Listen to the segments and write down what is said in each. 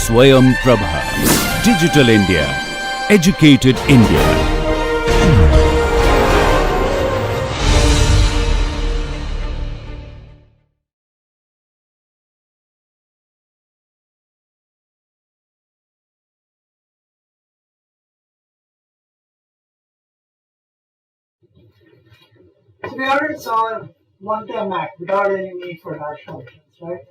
Swayam Prabha. Digital India. Educated India. So we already saw one-time math without any need for hash functions, right?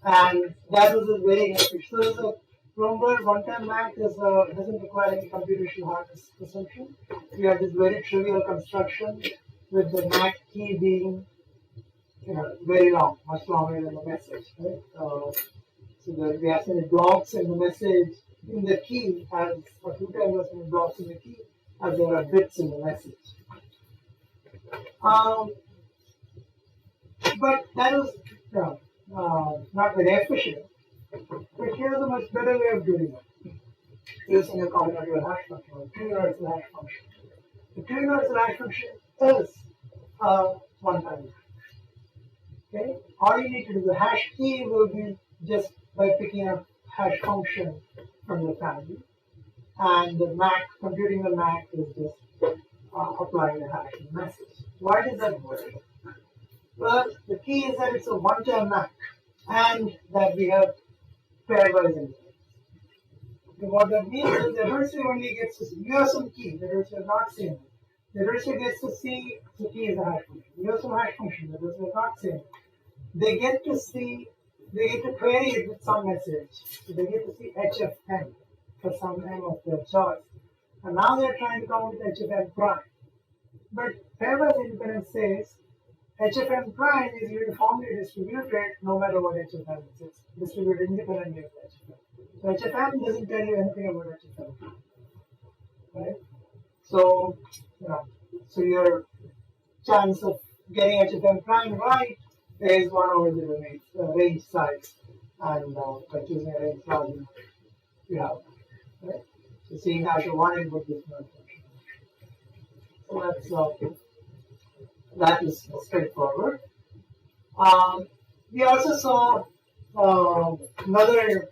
And that was a very efficient. So the Bloomberg one-time math doesn't require any computational hardness assumption. We have this very trivial construction with the MAC key being very long, much longer than the message, right? So we have many blocks in the message in the key as or 2 times as many blocks in the key as there are bits in the message. But that was not very efficient. But here's a much better way of doing it, using a combinatorial hash function or two-universal hash function. The two-universal hash function is one-time math. Okay? All you need to do, the hash key will be just by picking a hash function from the family, and the MAC, computing the MAC is just applying the hash in the message. Why does that work? Well, the key is that it's a one-time MAC and that we have pairwise inputs. What that means is the adversary only gets to see. You have some key, the adversary is not saying it. The adversary gets to see the key is a hash function. You have some hash function, the adversary is not saying it. They get to see, they get to query it with some message. So they get to see HFM for some M of their choice. And now they're trying to come up with HFM prime. But pairwise independence says HFM prime is uniformly distributed no matter what HFM is. It's distributed independently of HFM. So HFM doesn't tell you anything about HFM prime. Right? So, so your chance of getting HFM prime right is 1 over the range size. And by choosing a range size, you have that. Right? So seeing hash of one input gives no function. So that is straightforward. We also saw another,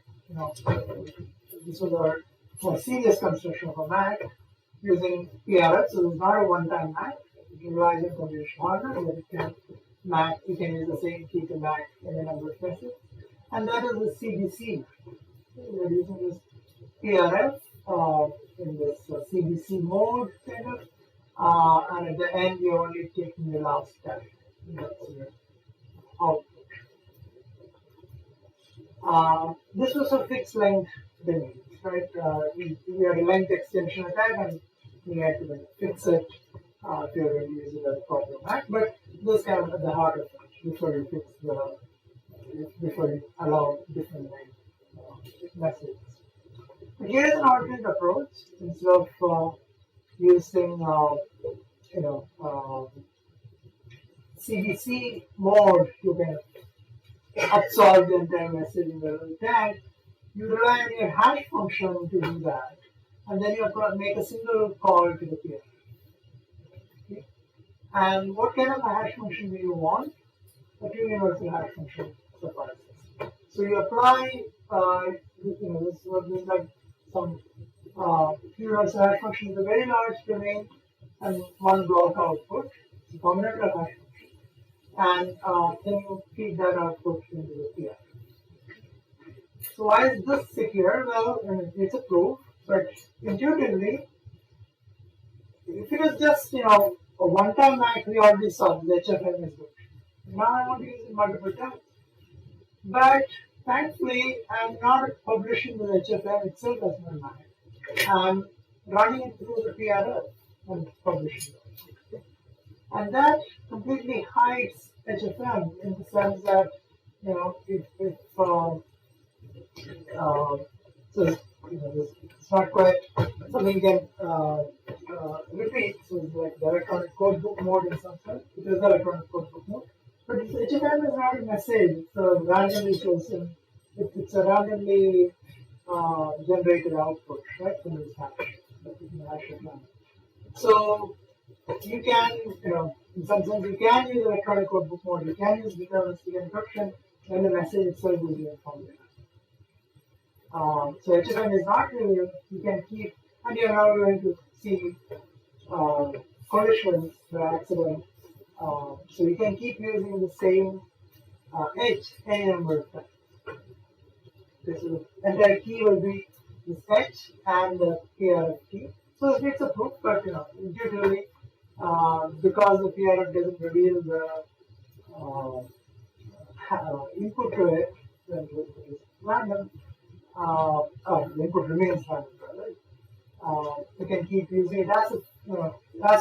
this was our more serious construction of a MAC using PRF. So it's not a one-time MAC. It relies on computational hardware, but it can MAC. You can use the same key to MAC in a number of messages, and that is the CBC. We're using this PRF in this CBC mode kind of. And at the end, you're only taking the last step. That's your output. This was a fixed length domain, right? We had a length extension attack, and we had to fix it if you're going to use it as a proper MAC. But this kind of at the heart of it before you fix before you allow different messages. But here's an alternate approach. Instead of using CBC mode to kind of absorb the entire message in the tag, you rely on your hash function to do that, and then you make a single call to the peer. Okay? And what kind of a hash function do you want? A two-universal hash function suffices. So you apply, this is like some two-universal hash function is a very large domain and one block output. It's a combinatorial hash function. And then you feed that output into the PR. So why is this secure? Well, it's a proof, but intuitively, if it was just a one-time MAC, we already saw the HFM is good. Now I want to use it multiple times. But thankfully, I'm not publishing the HFM itself as my MAC. I'm running it through the PRF and publishing it. And that completely hides HFM in the sense that, it's not quite something you can repeat. So it's like the electronic code book mode in some sense. It is the electronic code book mode. But HFM is not a message. It's a randomly chosen. It's a randomly generated output, right, from this hash. So you can, in some sense, you can use electronic code book mode. You can use deterministic encryption when the message itself is uniformly. So HFM is not trivial. You can keep, and you're now going to see collisions by accident. So you can keep using the same H any number of times. This is the entire key will be this H and the PRF key. So it's a proof, but intuitively, because the PRF doesn't reveal the input to it, then it is random. The input remains random, right? You can keep using it as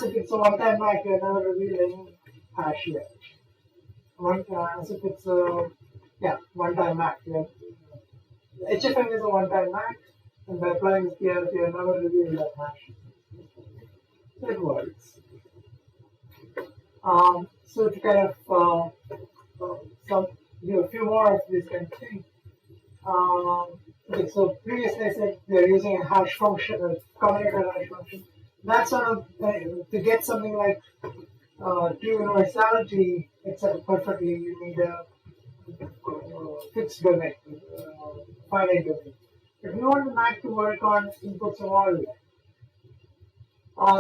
if it's a one-time MAC. You're never revealing hash yet. As if it's a one-time MAC. HFM is a one-time MAC, and by applying this PRF, you're never revealing that hash. So it works. So to kind of a few more of these kind of things. Okay, so previously I said we are using a hash function, a combinatorial hash function. That's to get something like true universality, except perfectly, you need a fixed domain, finite domain. If you want the MAC to work on inputs of all that,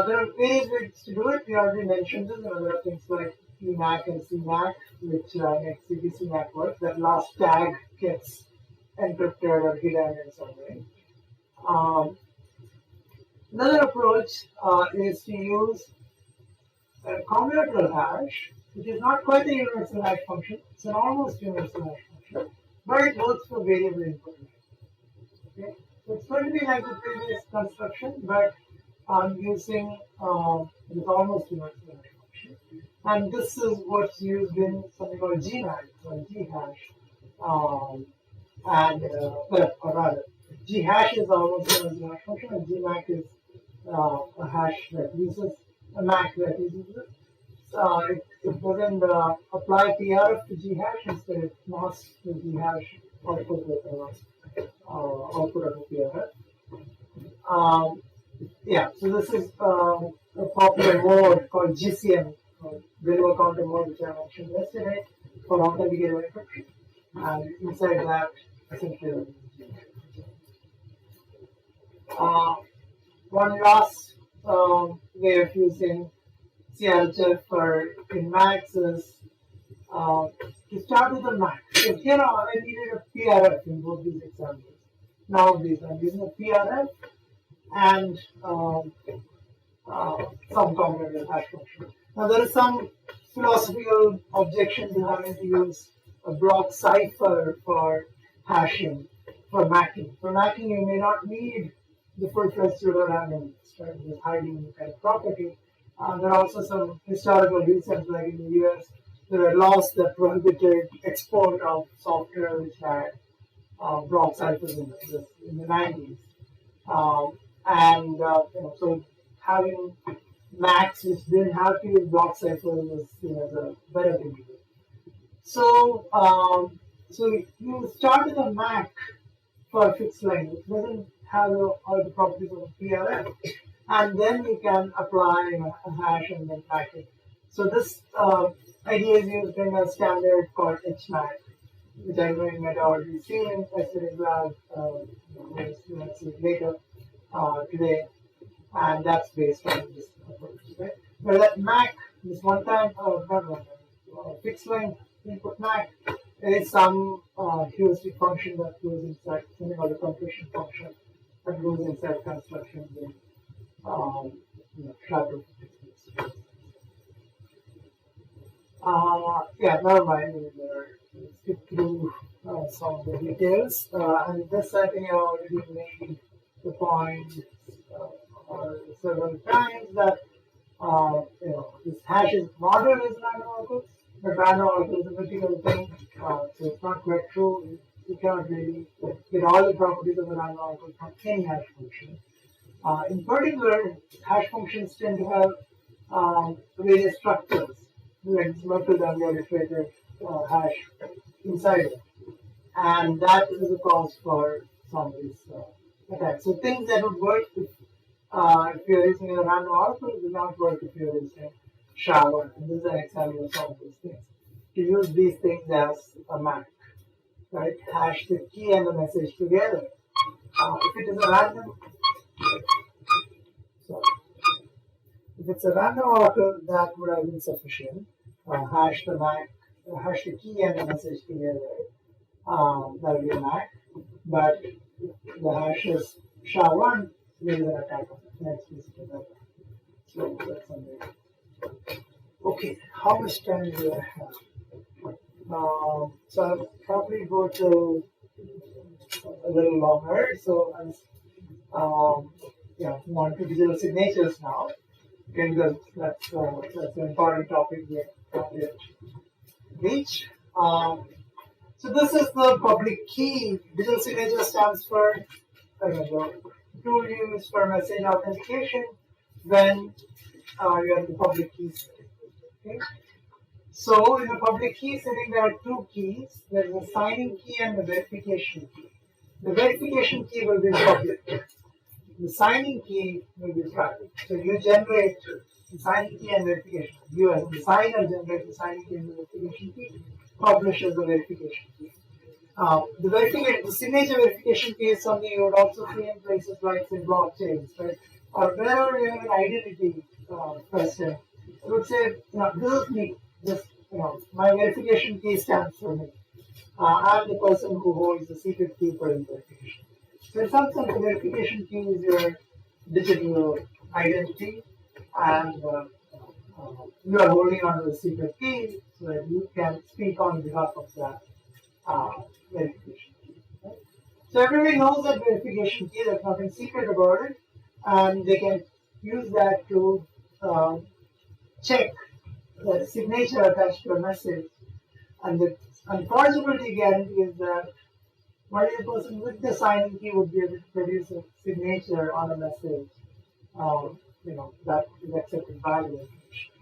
there are various ways to do it. We already mentioned this. There are things like EMAC and CMAC, which makes CBC MAC work. That last tag gets encrypted or hidden in some way. Another approach is to use a combinatorial hash, which is not quite a universal hash function. It's an almost universal hash function, but it works for variable input. Okay? So it's going to be like the previous construction, but I'm using this almost universal hash function. And this is what's used in something called GMAC or Ghash. Or rather, Ghash is almost universal hash function, and GMAC is a hash that uses a MAC that uses it. It doesn't apply PRF to Ghash, instead it masks the Ghash output with output of the PRF. So this is a popular mode called GCM, variable counter mode, which I mentioned yesterday, for authenticated encryption. And inside that, essentially, one last way of using CLHF in MACs is to start with a MAC. So here I needed a PRF in both these examples. Now I'm using a PRF and some combinatorial hash function. Now there is some philosophical objection to having to use a block cipher for hashing, for macking. For macking, you may not need the full-fledged pseudo-randomness, right? This hiding kind of property. There are also some historical reasons, like in the US, there were laws that prohibited export of software which had block ciphers in the 90s. So having Macs which didn't have to use block ciphers was seen as a better thing to do. So you start with a MAC for a fixed line, which doesn't have all the properties of a PRF, and then you can apply a hash and then pack it. So this idea is used in a standard called HMAC, which I know you might already seen in yesterday's lab. You might see it later today, and that's based on this approach. Right? But that MAC, this fixed line input MAC, is some heuristic function that goes inside, something called a completion function that goes inside constructions in shallow physics. Never mind. We'll skip through some of the details. And this, I think I already made the point several times that this hash is modeled as random outputs, but random output is a mythical thing, so it's not quite true. You cannot really get all the properties of a random output from any hash function. In particular, hash functions tend to have various structures, like multi-dimensional iterative hash inside it, and that is a cause for some of these attacks. So things that would work if you're using a random output will not work if you're using SHA-1. And this is an example of some of these things. To use these things as a MAC, right? Hash the key and the message together. If it is a random, sorry, if it's a random auto, that would have been sufficient. Hash the MAC, hash the key and the message together. That will be a MAC. But the hash is SHA-1, there is an attack on it. Next is that. So that's something. Okay, how much time do I have? So I'll probably go to a little longer. So I'll move on to digital signatures now. Okay, because that's an important topic we have to reach. So this is the public key. Digital signature stands for the tool used for message authentication when you are in the public key setting. Okay? So in the public key setting, there are two keys. There is a signing key and the verification key. The verification key will be public. The signing key will be private. So you generate the signing key and verification. You as the signer generate the signing key and the verification key, publishes the verification key. The signature verification key is something you would also see in places like in blockchains, right? Or wherever you have an identity question, it would say, this is me. This, my verification key stands for me. I'm the person who holds the secret key for the verification. So in some sense, the verification key is your digital identity, and you are holding on to the secret key so that you can speak on behalf of that verification key. Right? So everybody knows that verification key, there's nothing secret about it, and they can use that to check the signature attached to a message. And the unforgeability guarantee is that only the person with the signing key would be able to produce a signature on a message, that is accepted by the verification.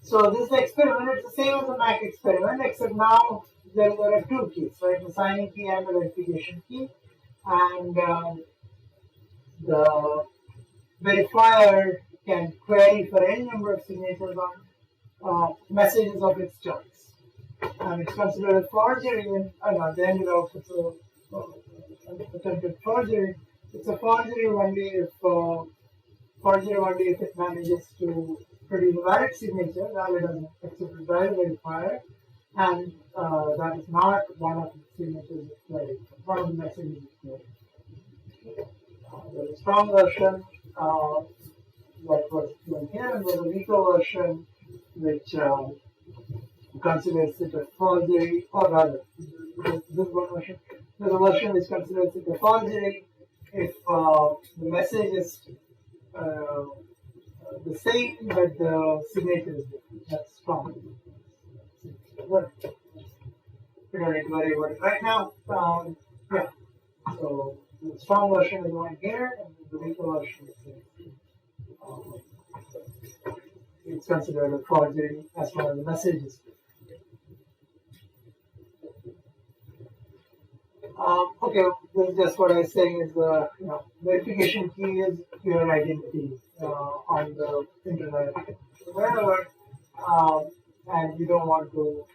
So this experiment, it's the same as the MAC experiment, except now there are two keys, right? The signing key and the verification key, and the verifier can query for any number of signatures on messages of its choice. And it's considered a forgery when the end of it's attempted forgery. It's a forgery only if it manages to produce a valid signature, valid and accepted by the verifier, and that is not one of the signatures it's queried, one of the messages it's queried. There's a strong version that was given here, and there's a weaker version which considers it a forgery, or rather, this one version. There's a version which considers it a forgery if the message is the same, but the signature is different. That's strong. But we don't need to worry about it right now. So the strong version is one here, and the weaker version is it's considered a forgery as far as the message is. Okay, this is just what I was saying is the verification key is your identity on the internet, wherever, and you don't want to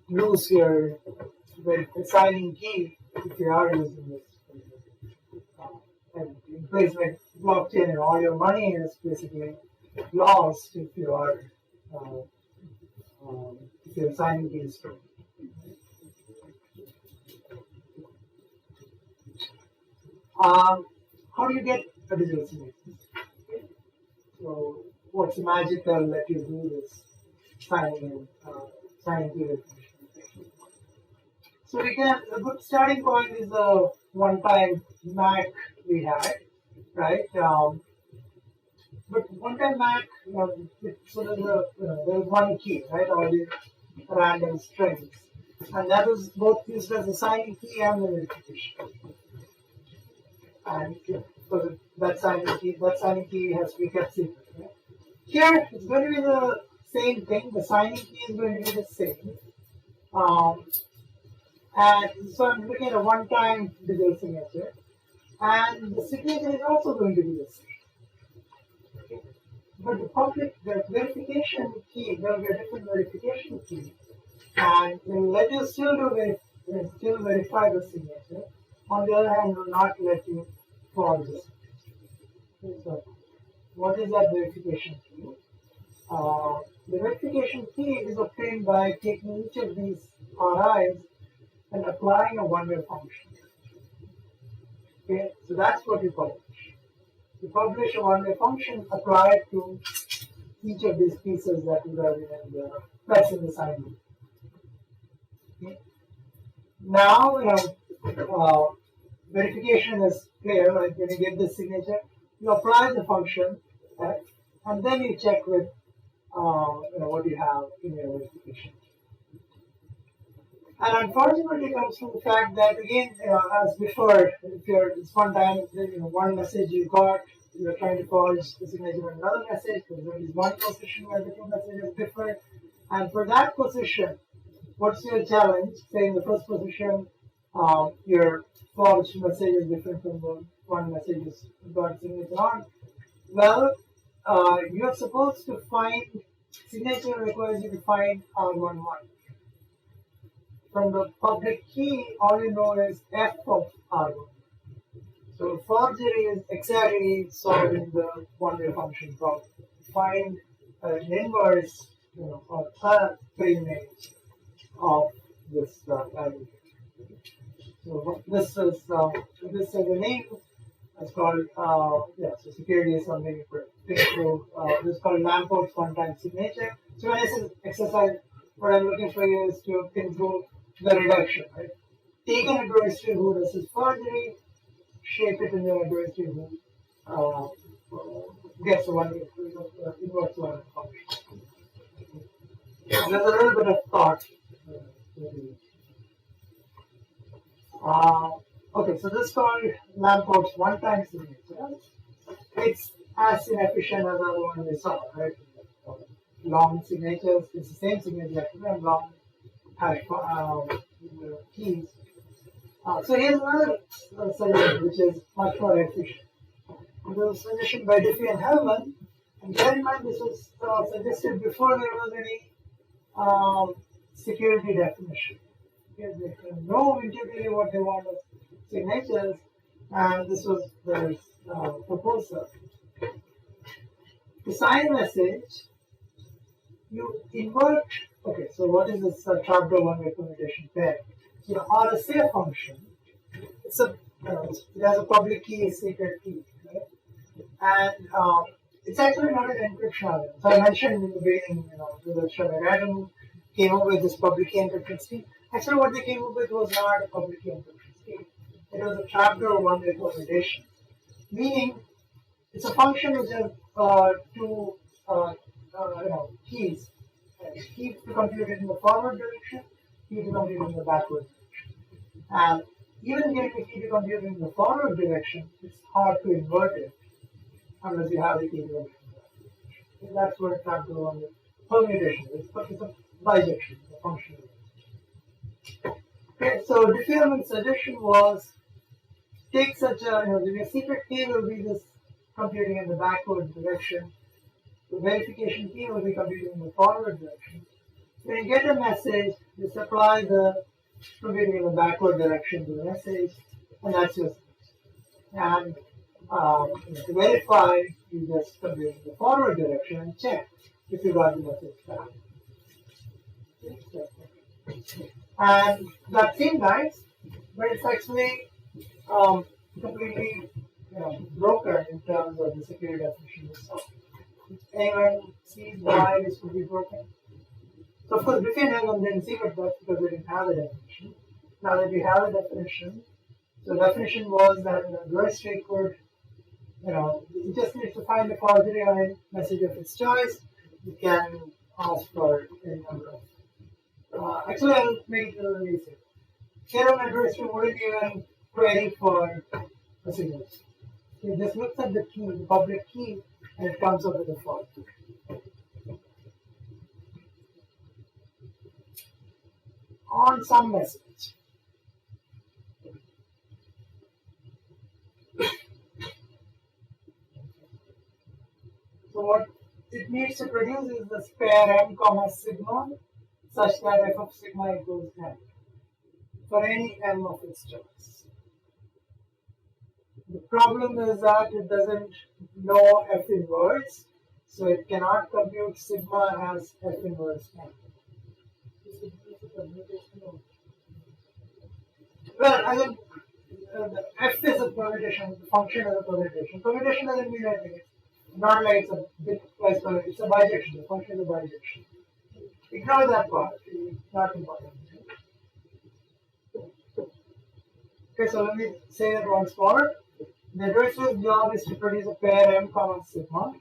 lose your signing key if you are using this. And in place like blockchain, and all your money is basically lost if you are if your signing key is stolen. How do you get a digital signature? So, what's magical that you do this signing key verification? So a good starting point is a one-time MAC we had, right? But one-time MAC, so there's one key, right? All these random strings, and that is both used as a signing key and the verification. And so that signing key has to be kept secret. Right? Here, it's going to be the same thing. The signing key is going to be the same. And so I'm looking at a one-time digital signature, and the signature is also going to be the same. Okay. But the verification key, there will be a different verification key, and it will let you still verify the signature. On the other hand, will not let you forge it. Okay, so what is that verification key? The verification key is obtained by taking each of these RIs and applying a one-way function. Okay, so that's what you publish. You publish a one-way function applied to each of these pieces that you have that's in the assignment. Okay. Now, verification is clear. Like when you get this signature, you apply the function, right? And then you check with what you have in your verification. And unfortunately, it comes from the fact that again, as before, if it's one time, one message you got, you're trying to forge the signature of another message. There is one position where the two messages differ, and for that position, what's your challenge? Say in the first position, your forged message is different from the one message you got signature on. Well, you're supposed to find signature requires you to find R11. From the public key, all you know is f of R1. So forgery is exactly solving the one-way function problem. Find an inverse, or third pre-image of this value. So this is a name. It's called so security is something for this is called Lamport one-time signature. So when I say exercise, what I'm looking for you is to improve the reduction, right? Take an adversary who resists forgery, shape it in an adversary who gets one inverse one function. There's a little bit of thought. Okay, so this is called Lamport's one-time signature. It's as inefficient as the other one we saw, right? Long signatures, it's the same signature actually, and long hash keys. So here's another suggestion which is much more efficient. This was suggested by Diffie and Hellman, and bear in mind this was suggested before there was any security definition. Because they know intuitively what they want as signatures, and this was their proposal. To sign a message, you invert. Okay, so what is this trapdoor one-way permutation pair? RSA function. It has a public key, a secret key, right? And it's actually not an encryption algorithm. So I mentioned in the beginning, the Adam came up with this public key encryption scheme. Actually, what they came up with was not a public key encryption scheme. It was a trapdoor one-way permutation, meaning it's a function which has two keys. Key to compute it in the forward direction, key to compute it in the backward direction. And even getting the key to compute it in the forward direction, it's hard to invert it unless you have the key to compute it in the backward direction. So that's what it's have to do on the permutation. It's a bijection, a function. Okay, so Diffie-Hellman's suggestion was take such the secret key will be this computing in the backward direction. The verification key will be computing in the forward direction. When you get a message, you supply the computing in the backward direction to the message, and that's your solution. And to verify, you just compute in the forward direction and check if you got the message back. And that seems nice, but it's actually completely broken in terms of the security definition itself. Anyone sees why this would be broken? So of course, Diffie and Hellman didn't see it, that's because they didn't have a definition. Now that we have a definition, so the definition was that an adversary could, it just needs to find the forgery on a message of its choice. You can ask for any number of. Actually, I'll make it a little easier. Here, an adversary wouldn't even query for a signature. It just looks at the key, the public key, and it comes up with a fault. On some message. So what it needs to produce is this pair m comma sigma such that f of sigma equals n for any m of its choice. The problem is that it doesn't know F inverse, so it cannot compute sigma as F inverse n. Well, I mean, the F is a permutation, the function is a permutation. Permutation doesn't mean anything. It's not like it's a bitwise permutation, it's a bijection. The function is a bijection. Ignore that part, it's not important. Okay, so let me say it once more. The iterative job is to produce a pair M comma sigma.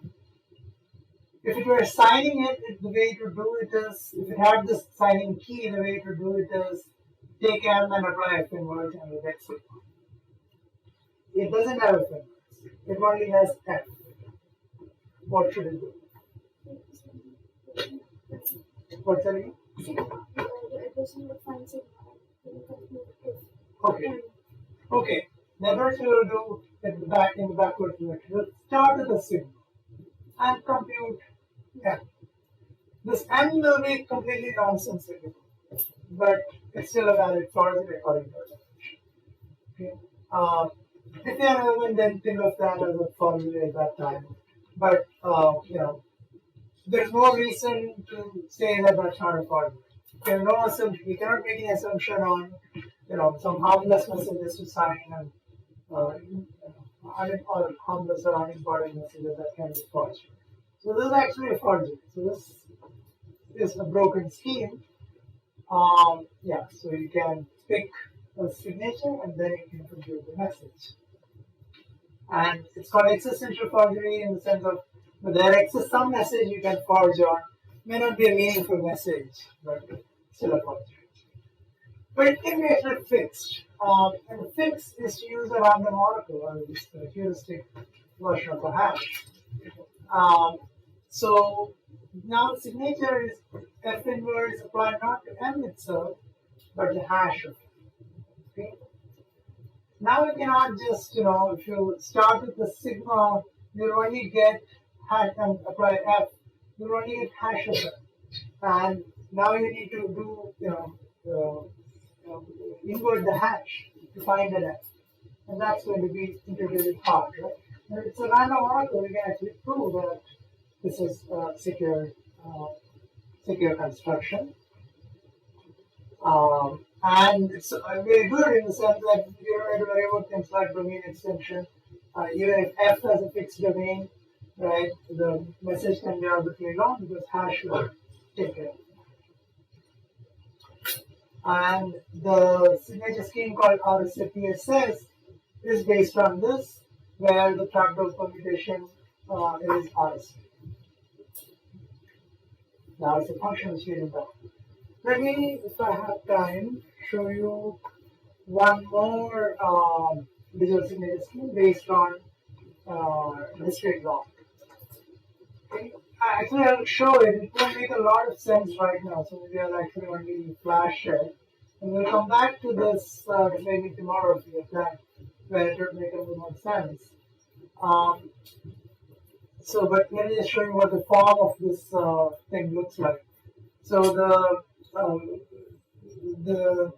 If it were signing it, the way to do it is, if it had this signing key, the way to do it is take M and apply F inverse and you'll get sigma. It doesn't have F inverse. It only has F. What should it do? What's that again? Okay. Okay. Then what we will do in the backward direction. We'll start with the sigma and compute M. This M will be completely nonsensical, but it's still a valid forgery according to our definition. Okay. If you are relevant, then think of that as a forgery at that time. But there's no reason to say that that's not a forgery. There's no assumption. We cannot make an assumption on some harmless messages to sign and or harmless or unimportant messages that can be forged. So this is actually a forgery. So this is a broken scheme. So you can pick a signature and then you can compute the message. And it's called existential forgery in the sense of there exists some message you can forge on. May not be a meaningful message, but still a forgery. But it can be actually fixed. And the fix is to use a random oracle or this heuristic version of a hash. So now the signature is F inverse applied not to M itself, but the hash of it. Okay? Now we cannot just, if you start with the sigma, you'll only get hash and apply F, you'll only get hash of it. And now you need to do, invert the hash to find an F. And that's going to be integrated hard, right? And it's a random oracle, we can actually prove that this is a secure construction. And it's very good in the sense that you don't have to worry about things like domain extension. Even if F has a fixed domain, right, the message can be arbitrarily long because hash will take care of it. And the signature scheme called RSA-PSS is based on this, where the fractal permutation is RSA. Now it's a function which we didn't know. Let me, if I have time, show you one more digital signature scheme based on discrete log. Okay. Actually, I'll show it. It won't make a lot of sense right now, so maybe I'll actually only flash it. And we'll come back to this maybe tomorrow if we have time, where it will make a little more sense. But let me just show you what the form of this thing looks like. So the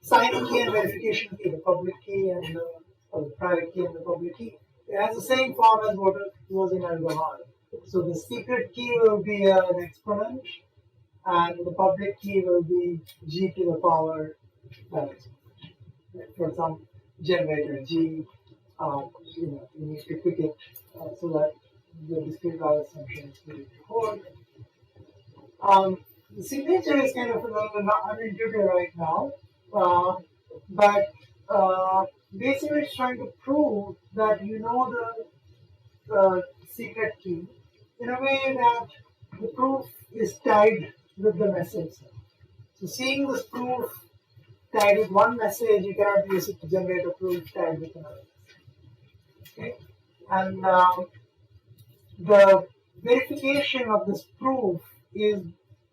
signing key and verification key, the public key and the private key and the public key, it has the same form as what was in alcohol. So the secret key will be an exponent, and the public key will be g to the power that exponent. For some generator G, you need to pick it so that the discrete value assumption is going to hold. The signature is kind of a little unintuitive right now, but basically it's trying to prove that you know the secret key in a way that the proof is tied with the message. So seeing this proof tied with one message, you cannot use it to generate a proof tied with another message. Okay? And the verification of this proof is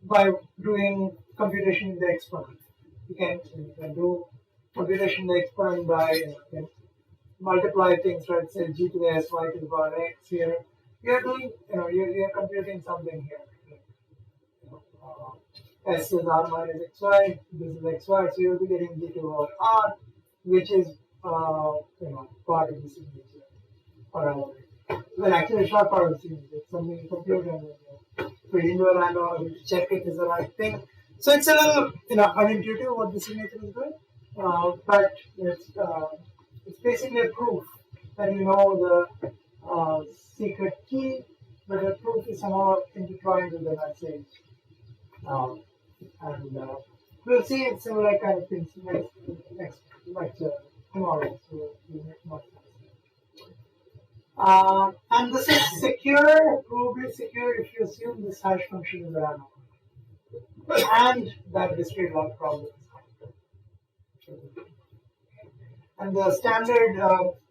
by doing computation in the exponent. You can do computation in the exponent by multiply things, right? Say g to the s, y to the power x here. You're doing, you're computing something here. S is r minus xy, this is xy, so you'll be getting g to the power r, which is part of the signature. Or well, actually, it's not part of the signature. It's something in computer. And put into a random or check it is the right thing. So it's a little unintuitive what the signature is doing, but it's basically a proof that you know the secret key, but the proof is somehow intertwined with the message. And we'll see similar kind of things next lecture tomorrow. So we'll make more sense. And this is secure, probably secure if you assume this hash function is random. And that discrete log problem is complete. And the standard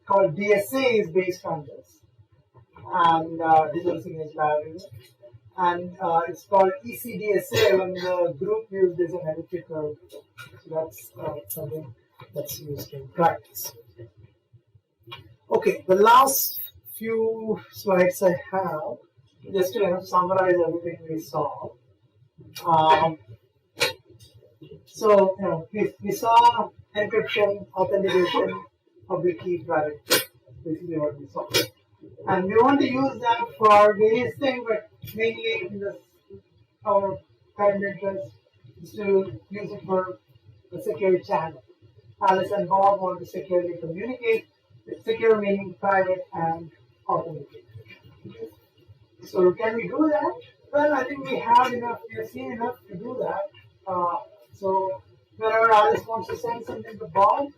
called DSA is based on this, and digital signature algorithm. And it's called ECDSA when the group used is an elliptic curve. So that's something that's used in practice. Okay, the last few slides I have, just to summarize everything we saw. So we saw encryption, authentication, public key, private key. Basically what we saw. And we want to use that for various things, but mainly in our current interest is to use it for a secure channel. Alice and Bob want to securely communicate, secure meaning private and authenticated. So can we do that? Well, I think we have seen enough to do that. So whenever Alice wants to send something to Bob,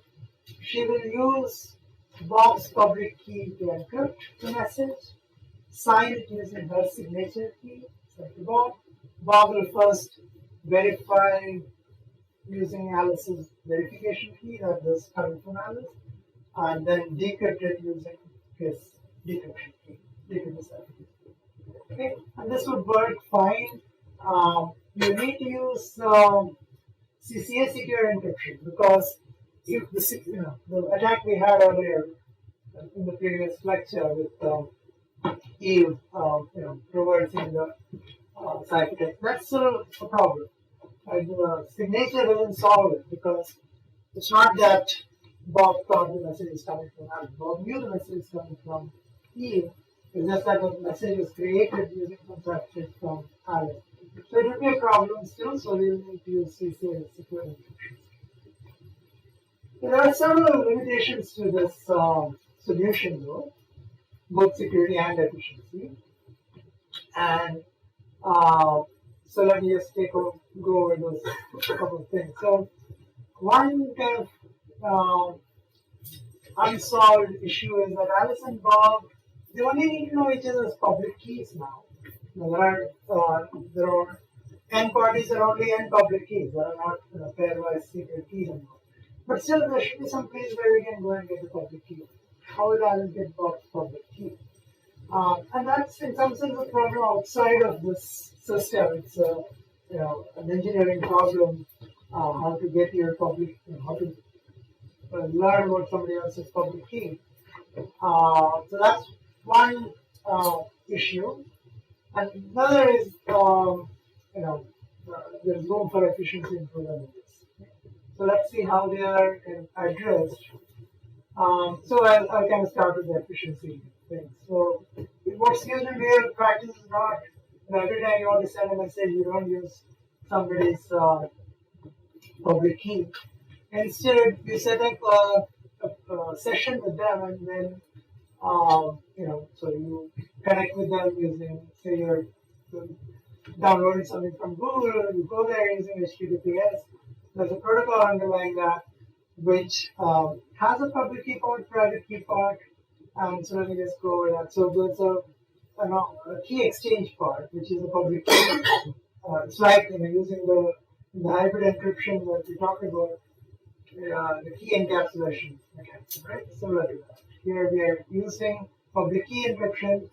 she will use Bob's public key to encrypt the message, sign it using her signature key, send to Bob. Bob will first verify using Alice's verification key that is coming from Alice, and then decrypt it using his decryption key, decrypt the certificate. Okay, and this would work fine. You need to use CCA secure encryption because if the attack we had earlier in the previous lecture with Eve, traversing the ciphertext, that's still a problem. The signature doesn't solve it because it's not that Bob thought the message is coming from Alice. Bob knew the message is coming from Eve. It's just that the message was created using some ciphertext from Alice. So it will be a problem still, so we will need to use CCA secure encryption. There are several limitations to this solution though, both security and efficiency. And so let me just go over those couple of things. So one kind of unsolved issue is that Alice and Bob, they only need to know each other's public keys now. There are n parties are only n public keys. There are not pairwise secret keys anymore. But still, there should be some place where we can go and get the public key. How will Alice get Bob's public key? And that's in some sense a problem outside of this system. It's an engineering problem. How to get your public, how to learn about somebody else's public key. So that's one issue. And another is, there's room for efficiency improvement in this. So let's see how they are addressed. So I'll kind of start with the efficiency thing. So what's used in real practice is not, every time you want to send a message, you don't use somebody's public key. Instead, you set up a session with them, and then so you connect with them using, say you're downloading something from Google, you go there using HTTPS. There's a protocol underlying that which has a public key part, private key part, and so let me just go over that. So there's a key exchange part, which is a public key. It's like using the hybrid encryption that we talked about, the key encapsulation mechanism, right? Similar to that. Here we are using public key encryption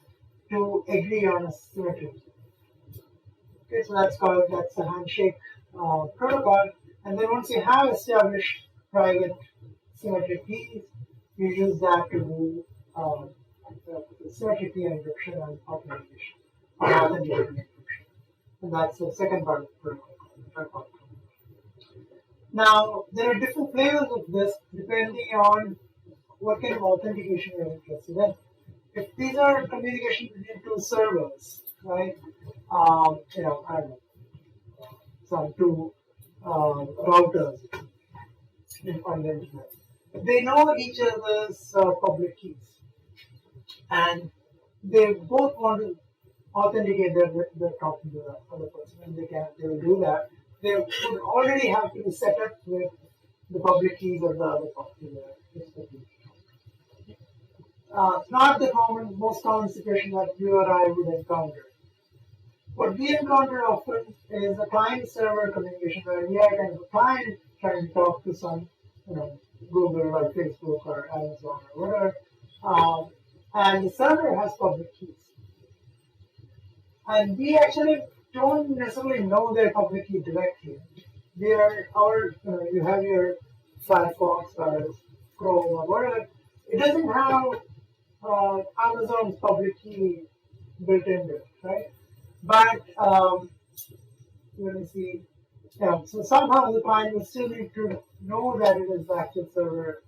to agree on a symmetry. Okay, so that's a handshake protocol. And then once you have established private symmetric keys, you use that to do symmetric key encryption and authentication. Encryption. And that's the second part of the protocol. Now, there are different flavors of this depending on what kind of authentication you're interested in. If these are communication between two servers, right? I don't know, some two routers on the internet. They know each other's public keys, and they both want to authenticate that they're talking to the other person, and they will do that. They would already have to be set up with the public keys of the other party. Not the most common situation that you or I would encounter. What we encounter often is a client-server communication where we are kind of a client trying to talk to some, Google or Facebook or Amazon or whatever, and the server has public keys. And we actually don't necessarily know their public key directly. You have your Firefox or Chrome or whatever. It doesn't have Amazon's public key built into it, right? But let me see. Yeah, so somehow the client will still need to know that it is the actual server.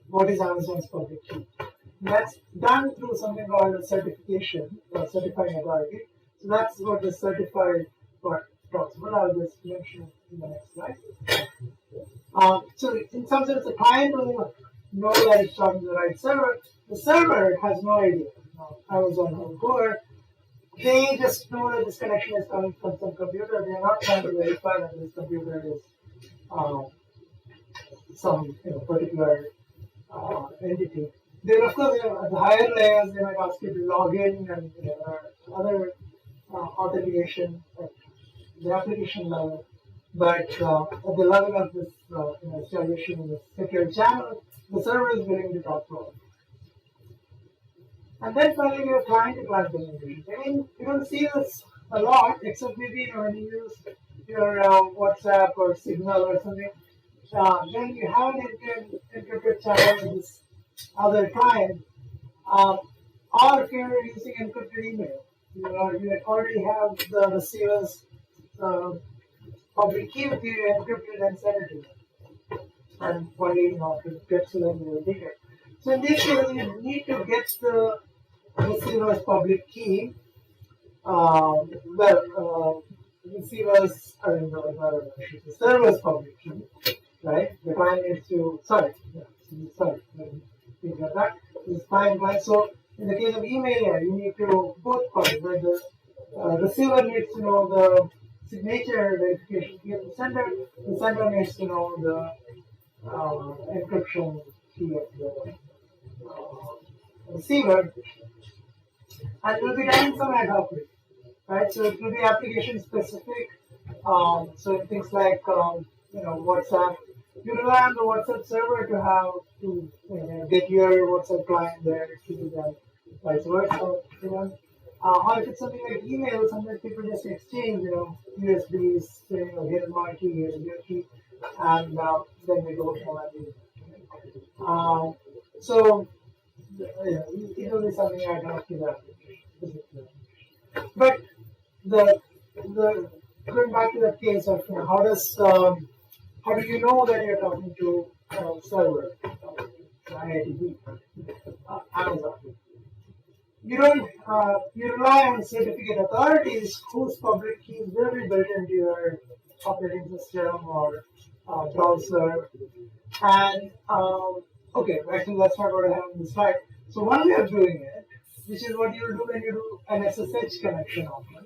What is Amazon's public key? And that's done through something called a certification or certifying authority. So that's what the certified part talks about. I'll just mention it in the next slide. So in some sense, the client will know that it's talking to the right server. The server has no idea. Amazon or whoever. They just know that this connection is coming from some computer. They are not trying to verify that this computer is some particular entity. Then, of course, at the higher layers, they might ask you to log in and other authentication at the application level. But at the level of this establishing in the secure channel, the server is willing to talk to all. And then finally, you have client-to-client communication. I mean, you don't see this a lot, except maybe when you use your WhatsApp or Signal or something. Then you have an encrypted channel with this other client, or if you're using encrypted email, you already have the receiver's public key with you, encrypted and send it to them. And only if it gets to them, you will take it. So in this case, you need to get the receiver's public key. The server's public key, right? The client needs to, this client. So in the case of email, you need to both parties, right? The receiver needs to know the signature verification key of the sender needs to know the encryption key of the receiver, and it will be done some ad hoc, right? So it will be application specific. So things like WhatsApp, you rely on the WhatsApp server to get your WhatsApp client there to do that, vice versa. Or if it's something like email, sometimes people just exchange, USBs, here's my key, here's your key, and then they go from that. So it will be something I don't do that. But going back to that case of how do you know that you're talking to server, IITB, Amazon? You don't. You rely on certificate authorities whose public keys will be built into your operating system or browser. And okay, actually that's not what I have on the slide. So one way of doing it, which is what you will do when you do an SSH connection often.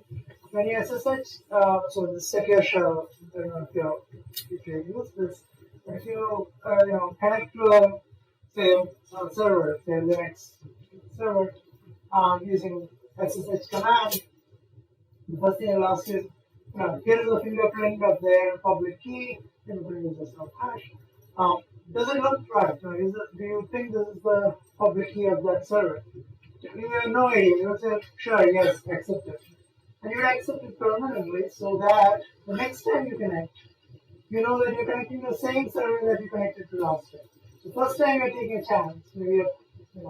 When you SSH, so the secure shell, I don't know if you use this, but if you connect to a server, say Linux server, using SSH command, the first thing it'll ask is, here is a fingerprint of their public key, fingerprint is just not hash. Does it look right? Do you think this is the public key of that server? You have no idea. You would say, sure, yes, accept it. And you would accept it permanently so that the next time you connect, you know that you're connecting to the same server that you connected to last time. The first time you're taking a chance, maybe there's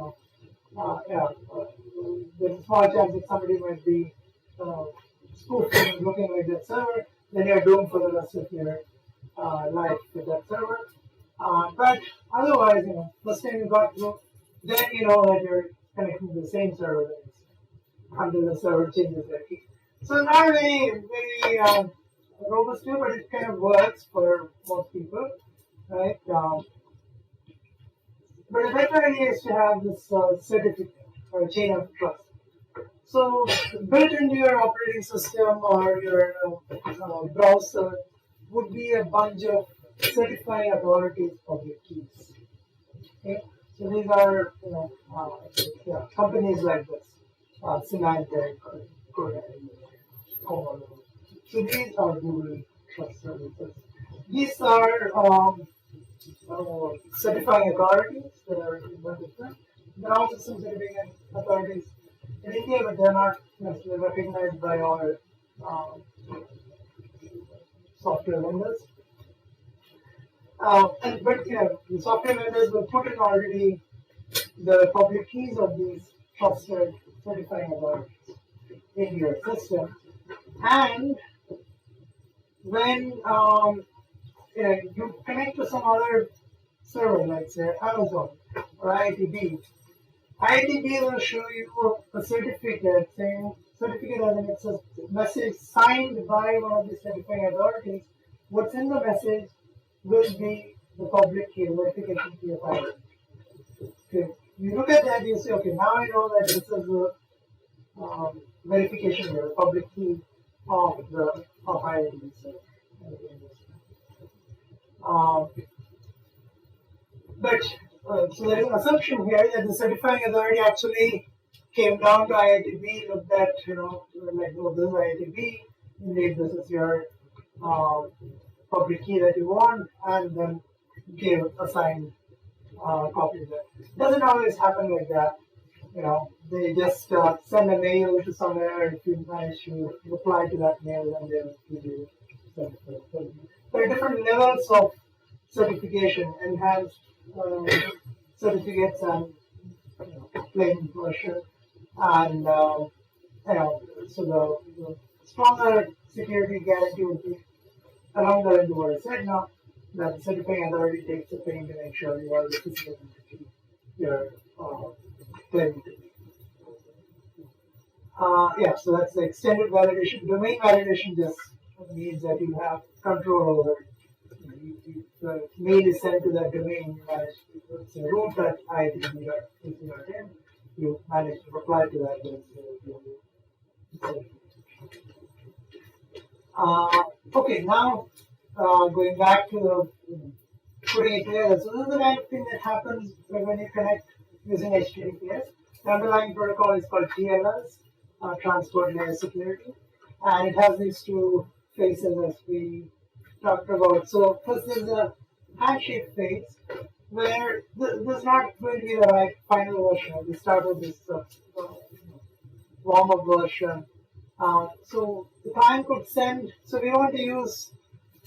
a small chance that somebody might be spoofing and looking like that server, then you're doomed for the rest of your life with that server. But otherwise, first time you got through, then you know that you're connecting to the same server until the server changes their key. So not very robust way, but it kind of works for most people, right? But the better idea is to have this certificate or chain of trust. So built into your operating system or your browser would be a bunch of certifying authorities public keys. Okay, so these are companies like this, Symantec, GoDaddy, or so these are Google Trust Services. These are certifying authorities that are different. There are also some certifying authorities in India, but they're not necessarily recognized by our software vendors. But the software vendors will put in already the public keys of these trusted certifying authorities in your system, and when you connect to some other server, like say Amazon or IITB, IITB will show you a certificate saying certificate as in it's a message signed by one of the certifying authorities. What's in the message will be the public key, verification key of IITB. Okay. You look at that, you say, okay, now I know that this is the verification here, the public key of IITB. So there is an assumption here that the certifying authority actually came down to IITB, looked at, like, oh, this is IITB, indeed this is your public key that you want, and then gave a signed copy of that. It doesn't always happen like that. They just send a mail to somewhere, and if you manage to reply to that mail, then they'll give you certificate. There are different levels of certification, enhanced certificates and plain version, and so the stronger security guarantee would be along the lines of what I said now, that the certifying authority takes the pain to make sure you are the physical entity you're claiming to be. So that's the extended validation. Domain validation just means that you have control over it. The mail is sent to that domain, you manage to, it's a root at IITB.ac.in, you manage to reply to that. Okay, now going back to the putting it together. So this is the kind of thing that happens when you connect using HTTPS. The underlying protocol is called TLS, Transport Layer Security, and it has these two phases as we talked about. So first there's a handshake phase where this is not going to be the right final version. We start with this warm-up version. So the client could send, so we want to use,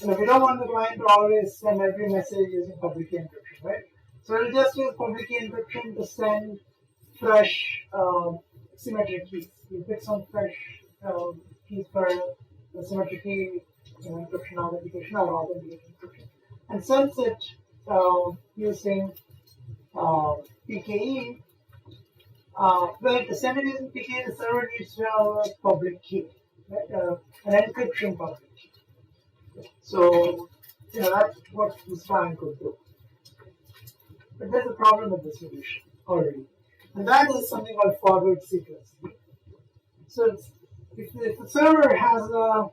we don't want the client to always send every message using public key encryption, right? So we'll just use public key encryption to send fresh symmetric keys. You pick some fresh keys for the symmetric key encryption authentication or authentication encryption, and sends it using PKE. But to send it using PKE, the server needs to have a public key, right? An encryption public key. So, that's what this client could do. But there's a problem with the solution already, and that is something called forward secrecy. So, if the server has a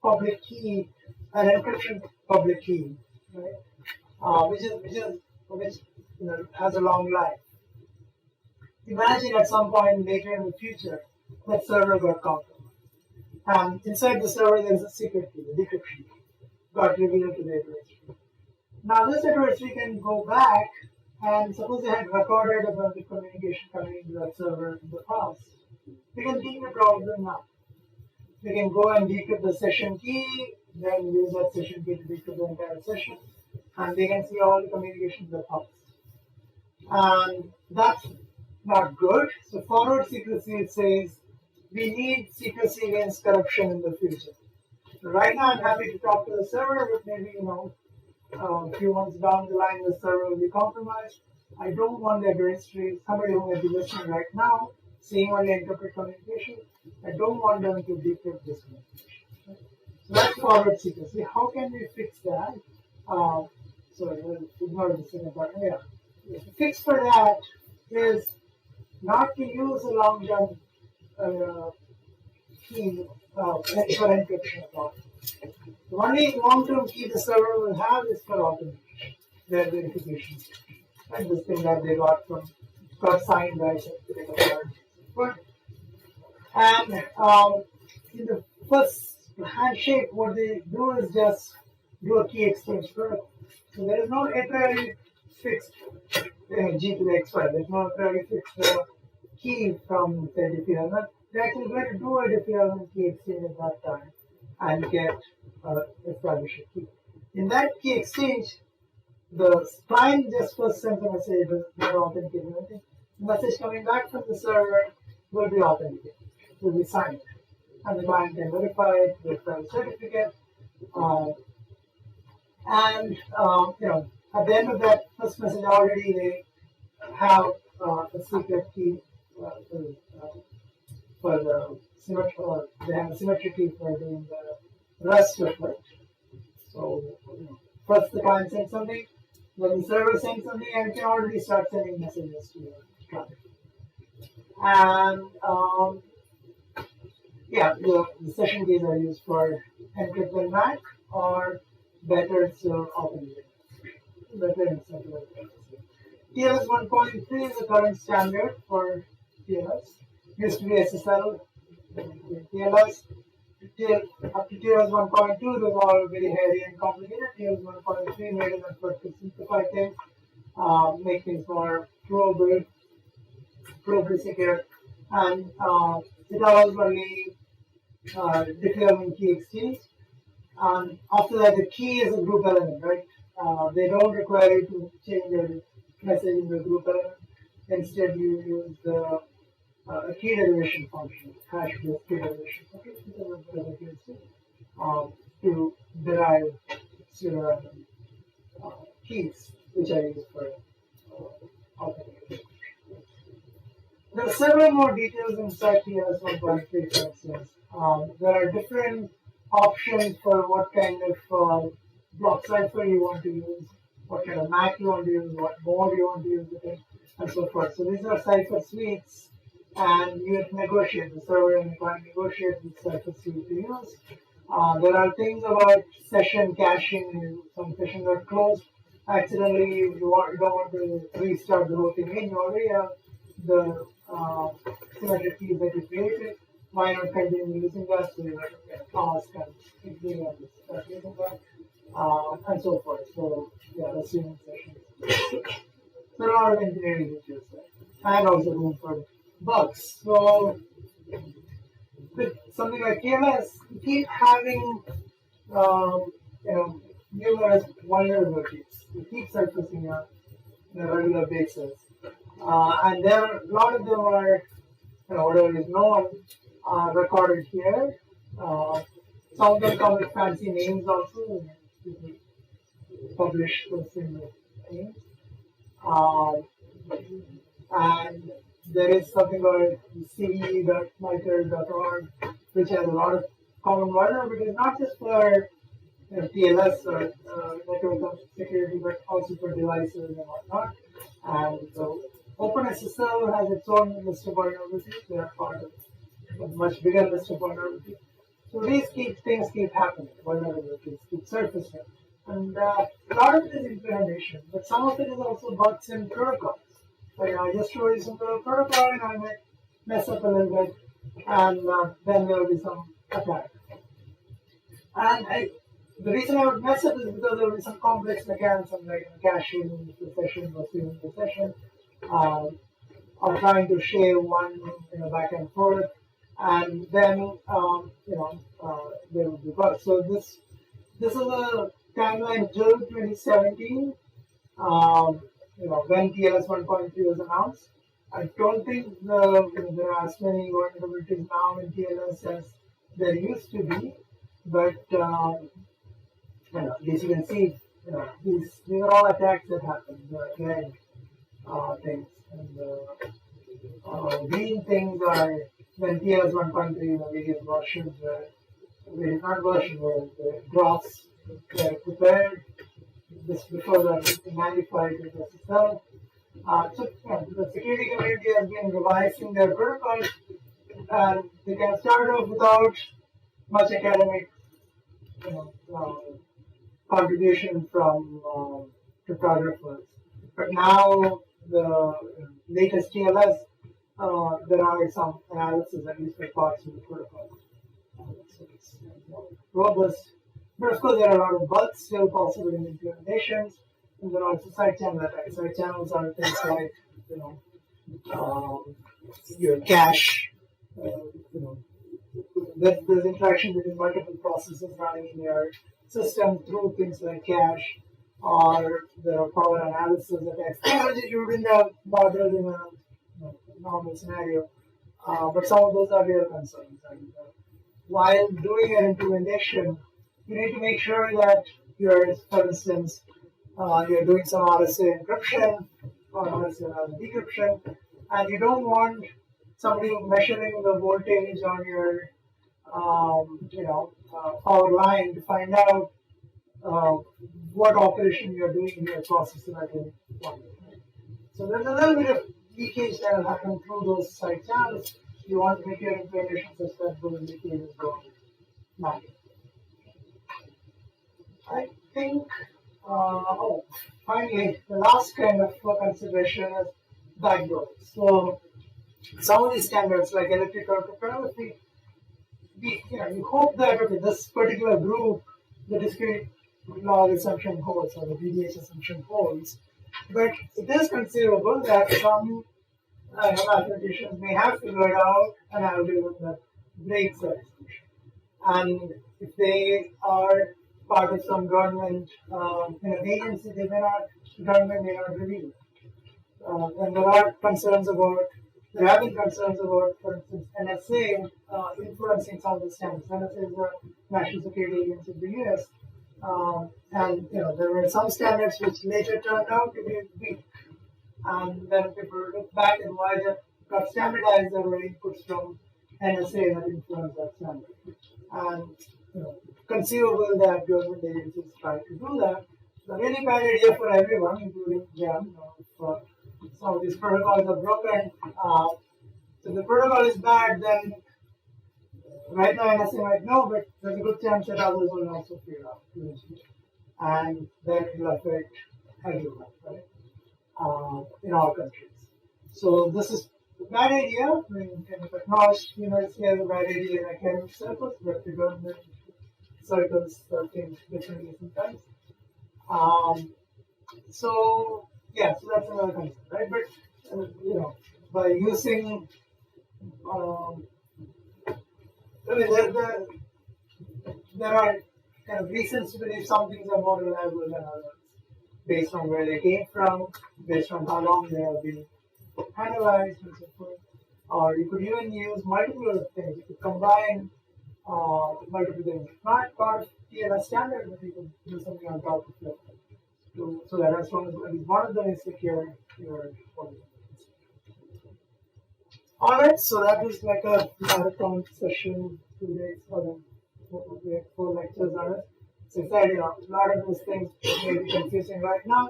public key, an encryption public key, right, which has a long life. Imagine at some point later in the future that server got compromised, and inside the server there is a secret key, the decryption key, got revealed to the adversary. Now this adversary can go back and suppose they had recorded a bunch of communication coming into that server in the past. They can decrypt all of them now. They can go and decrypt the session key, then use that session key to decrypt the entire session, and they can see all the communications in the past. And that's not good. So forward secrecy says we need secrecy against corruption in the future. So right now I'm happy to talk to the server, but maybe a few months down the line the server will be compromised. I don't want that registry, somebody who may be listening right now, seeing only encrypted communication, I don't want them to decrypt this communication. So that's forward secrecy. How can we fix that? Sorry, we'll ignore the second part. Yeah. The fix for that is not to use a long jump key for encryption at all. The only long-term key the server will have is for automation, their verification. And this thing that they got signed by but and in the first handshake, what they do is just do a key exchange protocol. So there is no a priori fixed G to the XY. There's no a priori fixed key from say Diffie-Hellman. They're actually going to do a Diffie-Hellman key exchange at that time and get establish a key. In that key exchange, the client just first sends a message, not authenticating anything. The message coming back from the server will be authenticated, will be signed, and the client can verify it, verify the certificate, and at the end of that first message already they have a secret key for the symmetry, they have a symmetry key for doing the rest of it. So first the client sends something, then the server sends something, and you can already start sending messages to your client. And the session keys are used for encrypt and MAC or better still authentication. Better and simpler. TLS 1.3 is the current standard for TLS. Used to be SSL. TLS up to TLS 1.2 it was all very hairy and complicated. TLS 1.3 made an effort to simplify things, make things more probably secure, and it allows only Diffie-Hellman key exchange. And after that, the key is a group element, right? They don't require you to change your message in the group element. Instead, you use the key derivation function, hash-based key derivation function, to derive zero keys, which are used for authentication. There are several more details inside TLS 1.3, for instance. There are different options for what kind of block cipher you want to use, what kind of MAC you want to use, what mode you want to use it in, and so forth. So these are cipher suites, and you have to negotiate. The server and the client negotiate which cipher suite to use. There are things about session caching. Some sessions are closed. Accidentally, you don't want to restart the whole thing again. You already have the symmetric keys that you created. Why not continue using that? So you have to ask and using that, and so forth. So assuming sessions. There are a lot of engineering features there, and also room for bugs. So with something like TLS, you keep having numerous vulnerabilities. You keep surfacing on a regular basis, and there a lot of them are whatever is known recorded here. Some of them come with fancy names also. Publish those names. And there is something called ce.mitre.org, which has a lot of common vulnerabilities, not just for TLS or network security, but also for devices and whatnot. And so OpenSSL has its own list of vulnerabilities. They are part of a much bigger list of vulnerabilities. So these things keep happening, vulnerabilities keep surfacing. And a lot of it is implementation, but some of it is also bugs in protocols. Like I just show you some protocol and I might mess up a little bit, and then there will be some attack. And the reason I would mess up is because there will be some complex mechanism like caching the session or stealing the session, or trying to share one back and forth, and then there will be bugs. So this is a timeline till 2017. When TLS 1.3 was announced, I don't think there are as many vulnerabilities now in TLS as there used to be, but as you can see, these are all attacks that happen. The red things and the green things are when TLS 1.3, various versions were not version where the graphs were prepared just before that magnified in the system. The security community has been revising their protocols, and they can start off without much academic contribution from cryptographers. But now the latest TLS, there are some analysis at least for parts of the protocol. So it's robust. But of course, there are a lot of bugs still possible in implementations, and there are also side channel attacks. Side channels are things like your cache. There's interaction between multiple processes running in your system through things like cache or the power analysis attacks. You wouldn't have bothered in a normal scenario, but some of those are real concerns. And while doing an implementation, you need to make sure that you're, for instance, you're doing some RSA encryption or RSA decryption, and you don't want somebody measuring the voltage on your power line to find out what operation you're doing in your processor at any point. So there's a little bit of leakage that will happen through those side channels. You want to make your implementation such that those leakages go manually. I think, finally, the last kind of consideration is backdoors. So some of these standards, like electrical cryptography, you hope that this particular group, the discrete log assumption holds or the BDH assumption holds, but it is conceivable that some mathematicians may have figured out an algorithm that breaks that assumption. And if they are part of some government agency, government may not reveal it. And there have been concerns about, for instance, NSA influencing some of the standards. NSA is the National Security Agency of the US. And there were some standards which later turned out to be weak. And then people look back and why they got standardized, there were inputs from NSA that influenced that standard. And conceivable that government agencies try to do that. It's a really bad idea for everyone, including them. If some of these protocols are broken, if the protocol is bad, then right now NSA might know, but there's a good chance that others will also figure out eventually. And then it will affect everyone, right? In all countries. So this is a bad idea. I mean, technology university has a bad idea in academic circles, but the government circles think differently sometimes. So that's another concern, right? But by using, there are kind of reasons to believe some things are more reliable than others, based on where they came from, based on how long they have been analyzed, and so forth. Or you could even use multiple things. You could combine multiple things. Not part of TLS standard, but you could do something on top of it. So that as long as at least one of them is secure, you're Alright, so that was like a marathon session, 2 days, we had 4 lectures on it. So I said, a lot of those things may be confusing right now.